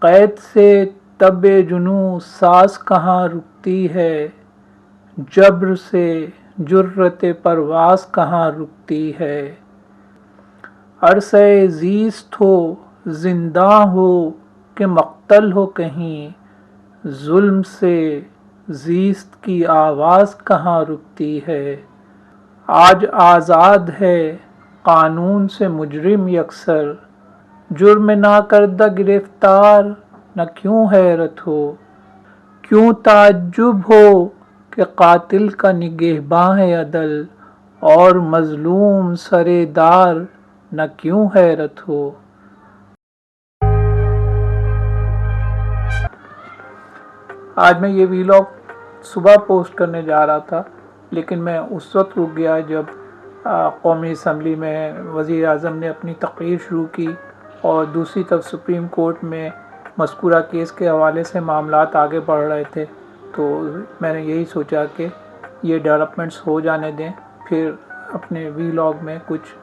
قید سے تب جنوں ساز کہاں رکتی ہے، جبر سے جرت پرواز کہاں رکتی ہے۔ عرصہ زیست ہو زنداں ہو کہ مقتل ہو کہیں، ظلم سے زیست کی آواز کہاں رکتی ہے۔ آج آزاد ہے قانون سے مجرم یکسر، جرم نہ کردہ گرفتار نہ کیوں حیرت ہو۔ کیوں تعجب ہو کہ قاتل کا نگہباں ہے عدل، اور مظلوم سرے دار نہ کیوں حیرت ہو۔ آج میں یہ ویلاگ صبح پوسٹ کرنے جا رہا تھا، لیکن میں اس وقت رک گیا جب قومی اسمبلی میں وزیر اعظم نے اپنی تقریر شروع کی اور دوسری طرف سپریم کورٹ میں مذکورہ کیس کے حوالے سے معاملات آگے بڑھ رہے تھے، تو میں نے یہی سوچا کہ یہ ڈیولپمنٹس ہو جانے دیں، پھر اپنے ویلاگ میں کچھ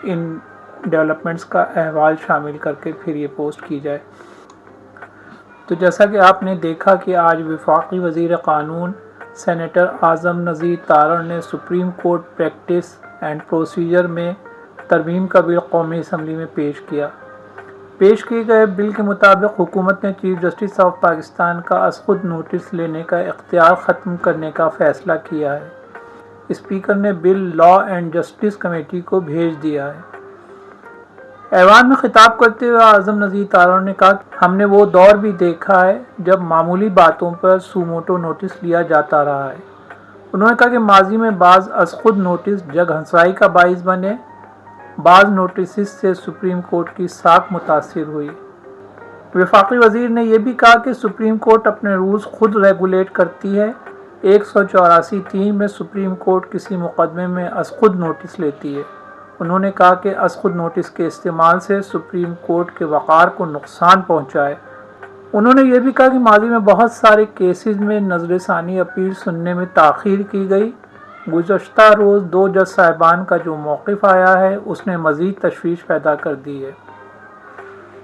ان ڈیولپمنٹس کا احوال شامل کر کے پھر یہ پوسٹ کی جائے۔ تو جیسا کہ آپ نے دیکھا کہ آج وفاقی وزیر قانون سینیٹر اعظم نذیر تارڑ نے supreme court practice and procedure میں ترمیم کا بل قومی اسمبلی میں پیش کیا۔ پیش کیے گئے بل کے مطابق حکومت نے چیف جسٹس آف پاکستان کا از خود نوٹس لینے کا اختیار ختم کرنے کا فیصلہ کیا ہے۔ اسپیکر نے بل لا اینڈ جسٹس کمیٹی کو بھیج دیا ہے۔ ایوان میں خطاب کرتے ہوئے اعظم نذیر تارڑ نے کہا کہ ہم نے وہ دور بھی دیکھا ہے جب معمولی باتوں پر سو موٹو نوٹس لیا جاتا رہا ہے۔ انہوں نے کہا کہ ماضی میں بعض از خود نوٹس جگ ہنسائی کا باعث بنے، بعض نوٹسز سے سپریم کورٹ کی ساکھ متاثر ہوئی۔ وفاقی وزیر نے یہ بھی کہا کہ سپریم کورٹ اپنے رولز خود ریگولیٹ کرتی ہے۔ 184(3) میں سپریم کورٹ کسی مقدمے میں از خود نوٹس لیتی ہے۔ انہوں نے کہا کہ از خود نوٹس کے استعمال سے سپریم کورٹ کے وقار کو نقصان پہنچا ہے۔ انہوں نے یہ بھی کہا کہ ماضی میں بہت سارے کیسز میں نظر ثانی اپیل سننے میں تاخیر کی گئی۔ گزشتہ روز 2 جج صاحبان کا جو موقف آیا ہے اس نے مزید تشویش پیدا کر دی ہے۔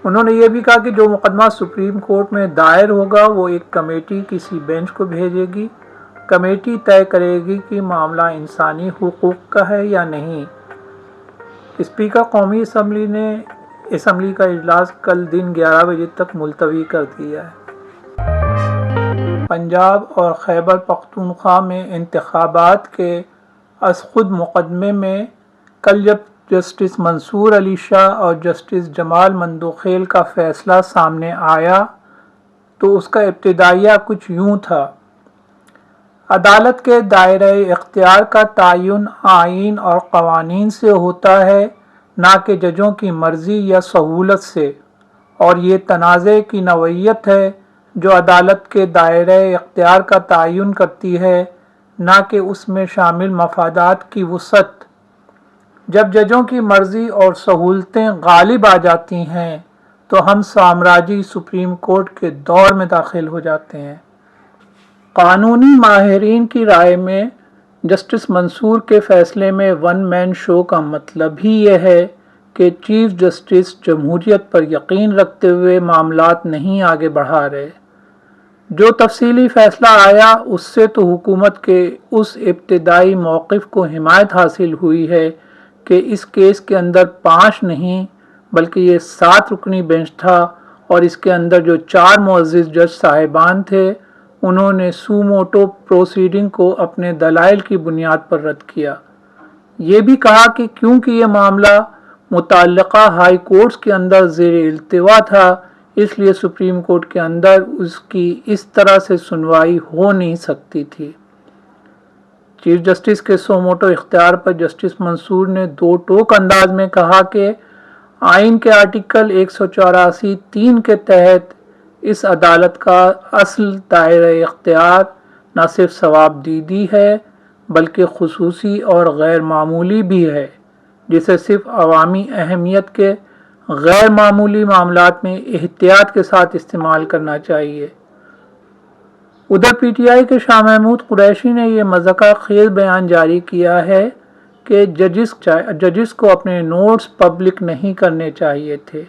انہوں نے یہ بھی کہا کہ جو مقدمہ سپریم کورٹ میں دائر ہوگا وہ ایک کمیٹی کسی بینچ کو بھیجے گی۔ کمیٹی طے کرے گی کہ معاملہ انسانی حقوق کا ہے یا نہیں۔ اسپیکر قومی اسمبلی نے اسمبلی کا اجلاس کل دن 11 بجے تک ملتوی کر دیا ہے۔ پنجاب اور خیبر پختونخوا میں انتخابات کے از خود مقدمے میں کل جب جسٹس منصور علی شاہ اور جسٹس جمال مندوخیل کا فیصلہ سامنے آیا تو اس کا ابتدائیہ کچھ یوں تھا: عدالت کے دائرہ اختیار کا تعین آئین اور قوانین سے ہوتا ہے، نہ کہ ججوں کی مرضی یا سہولت سے، اور یہ تنازع کی نوعیت ہے جو عدالت کے دائرہ اختیار کا تعین کرتی ہے، نہ کہ اس میں شامل مفادات کی وسعت۔ جب ججوں کی مرضی اور سہولتیں غالب آ جاتی ہیں تو ہم سامراجی سپریم کورٹ کے دور میں داخل ہو جاتے ہیں۔ قانونی ماہرین کی رائے میں جسٹس منصور کے فیصلے میں ون مین شو کا مطلب ہی یہ ہے کہ چیف جسٹس جمہوریت پر یقین رکھتے ہوئے معاملات نہیں آگے بڑھا رہے۔ جو تفصیلی فیصلہ آیا اس سے تو حکومت کے اس ابتدائی موقف کو حمایت حاصل ہوئی ہے کہ اس کیس کے اندر 5 نہیں بلکہ یہ 7 رکنی بینچ تھا، اور اس کے اندر جو 4 معزز جج صاحبان تھے انہوں نے سو موٹو پروسیڈنگ کو اپنے دلائل کی بنیاد پر رد کیا۔ یہ بھی کہا کہ کیونکہ یہ معاملہ متعلقہ ہائی کورٹس کے اندر زیر التوا تھا، اس لیے سپریم کورٹ کے اندر اس کی اس طرح سے سنوائی ہو نہیں سکتی تھی۔ چیف جسٹس کے سو موٹو اختیار پر جسٹس منصور نے 2 ٹوک انداز میں کہا کہ آئین کے آرٹیکل 184(3) کے تحت اس عدالت کا اصل دائرہ اختیار نہ صرف ثوابدیدی ہے بلکہ خصوصی اور غیر معمولی بھی ہے، جسے صرف عوامی اہمیت کے غیر معمولی معاملات میں احتیاط کے ساتھ استعمال کرنا چاہیے۔ ادھر پی ٹی آئی کے شاہ محمود قریشی نے یہ مضحکہ خیز بیان جاری کیا ہے کہ ججز کو اپنے نوٹس پبلک نہیں کرنے چاہیے تھے،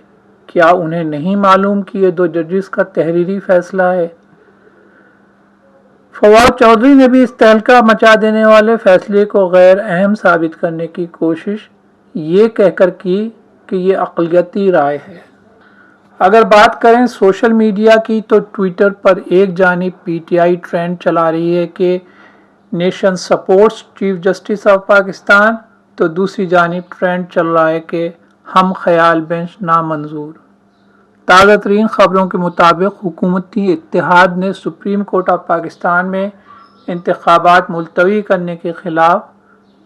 کیا انہیں نہیں معلوم کہ یہ 2 ججز کا تحریری فیصلہ ہے؟ فواد چودھری نے بھی اس تہلکہ مچا دینے والے فیصلے کو غیر اہم ثابت کرنے کی کوشش یہ کہہ کر کی کہ یہ اقلیتی رائے ہے۔ اگر بات کریں سوشل میڈیا کی تو ٹویٹر پر ایک جانب پی ٹی آئی ٹرینڈ چلا رہی ہے کہ nation sports chief justice of Pakistan, تو دوسری جانب ٹرینڈ چل رہا ہے کہ ہم خیال بینچ نامنظور۔ تازہ ترین خبروں کے مطابق حکومتی اتحاد نے سپریم کورٹ آف پاکستان میں انتخابات ملتوی کرنے کے خلاف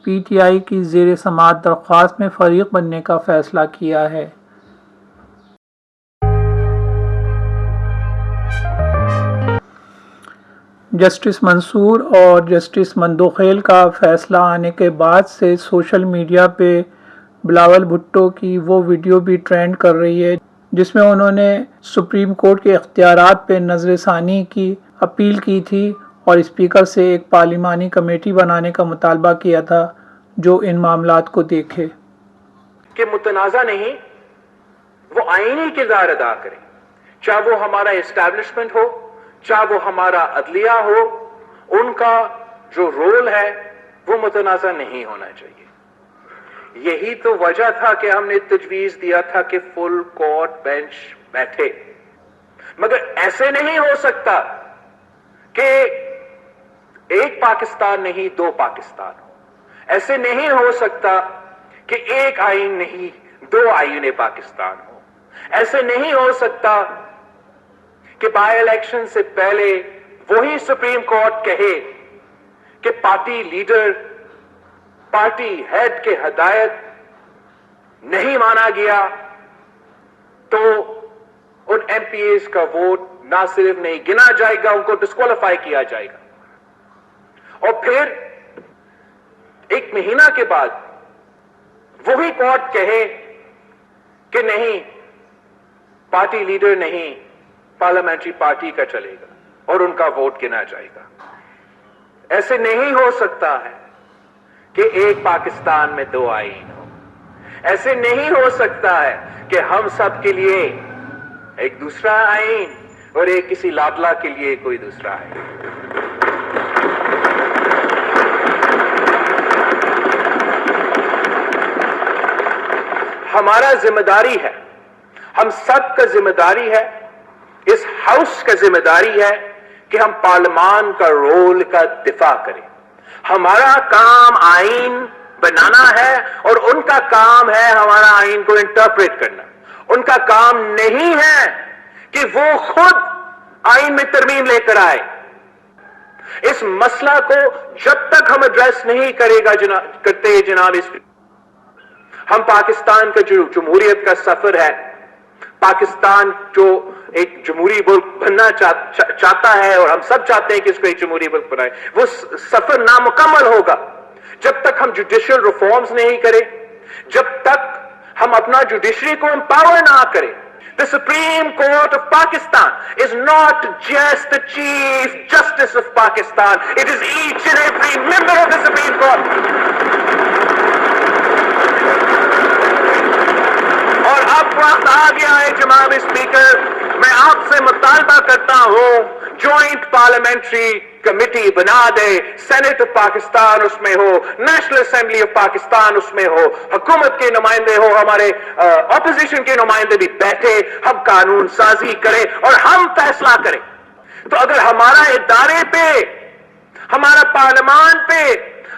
پی ٹی آئی کی زیر سماعت درخواست میں فریق بننے کا فیصلہ کیا ہے۔ جسٹس منصور اور جسٹس مندوخیل کا فیصلہ آنے کے بعد سے سوشل میڈیا پہ بلاول بھٹو کی وہ ویڈیو بھی ٹرینڈ کر رہی ہے جس میں انہوں نے سپریم کورٹ کے اختیارات پہ نظر ثانی کی اپیل کی تھی اور اسپیکر سے ایک پارلیمانی کمیٹی بنانے کا مطالبہ کیا تھا جو ان معاملات کو دیکھے۔ کہ متنازع نہیں، وہ آئینی کردار ادا کریں، چاہے وہ ہمارا اسٹیبلشمنٹ ہو، چاہے وہ ہمارا عدلیہ ہو، ان کا جو رول ہے وہ متنازع نہیں ہونا چاہیے۔ یہی تو وجہ تھا کہ ہم نے تجویز دیا تھا کہ فل کورٹ بینچ بیٹھے، مگر ایسے نہیں ہو سکتا کہ ایک پاکستان نہیں 2 پاکستان ہو، ایسے نہیں ہو سکتا کہ ایک آئین نہیں 2 آئین پاکستان ہو، ایسے نہیں ہو سکتا کہ بائی الیکشن سے پہلے وہی سپریم کورٹ کہے کہ پارٹی لیڈر، پارٹی ہیڈ کے ہدایت نہیں مانا گیا تو ان ایم پی ایز کا ووٹ نہ صرف نہیں گنا جائے گا، ان کو ڈسکوالیفائی کیا جائے گا، اور پھر 1 مہینہ کے بعد وہی کورٹ کہے کہ نہیں پارٹی لیڈر نہیں پارلیمنٹری پارٹی کا چلے گا اور ان کا ووٹ گنا جائے گا۔ ایسے نہیں ہو سکتا ہے کہ ایک پاکستان میں 2 آئین ہو، ایسے نہیں ہو سکتا ہے کہ ہم سب کے لیے ایک دوسرا آئین اور ایک کسی لاڈلا کے لیے کوئی دوسرا آئین۔ ہمارا ذمہ داری ہے، ہم سب کا ذمہ داری ہے، اس ہاؤس کا ذمہ داری ہے کہ ہم پارلیمان کا رول کا دفاع کریں۔ ہمارا کام آئین بنانا ہے اور ان کا کام ہے ہمارا آئین کو انٹرپریٹ کرنا۔ ان کا کام نہیں ہے کہ وہ خود آئین میں ترمیم لے کر آئے۔ اس مسئلہ کو جب تک ہم ایڈریس نہیں کرتے جناب ہم پاکستان کا جو جمہوریت کا سفر ہے، پاکستان جو ایک جمہوری ملک بننا چاہتا ہے اور ہم سب چاہتے ہیں کہ اس کو ایک جمہوری ملک بنائے، وہ سفر نامکمل ہوگا جب تک ہم جوڈیشل ریفارمز نہیں کریں، جب تک ہم اپنا جوڈیشری کو امپاور نہ کریں۔ The Supreme Court of Pakistan is not just the Chief Justice of Pakistan, it is each and every member of the Supreme Court. اور اب وقت آ گیا ہے جناب اسپیکر، میں آپ سے مطالبہ کرتا ہوں جوائنٹ پارلیمنٹری کمیٹی بنا دے، سینٹ آف پاکستان اس میں ہو، نیشنل اسمبلی آف پاکستان اس میں ہو، حکومت کے نمائندے ہو، ہمارے اپوزیشن کے نمائندے بھی بیٹھے، ہم قانون سازی کریں اور ہم فیصلہ کریں۔ تو اگر ہمارا ادارے پہ، ہمارا پارلیمان پہ،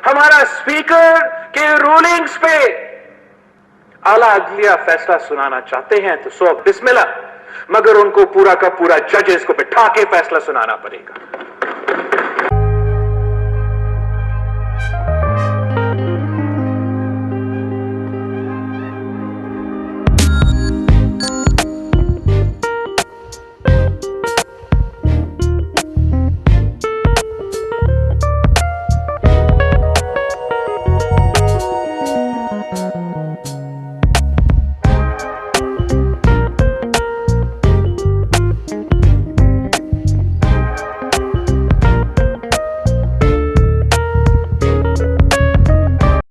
ہمارا اسپیکر کے رولنگز پہ اعلیٰ عدلیہ فیصلہ سنانا چاہتے ہیں تو سو بسم اللہ، مگر ان کو پورا کا پورا ججز کو بٹھا کے فیصلہ سنانا پڑے گا۔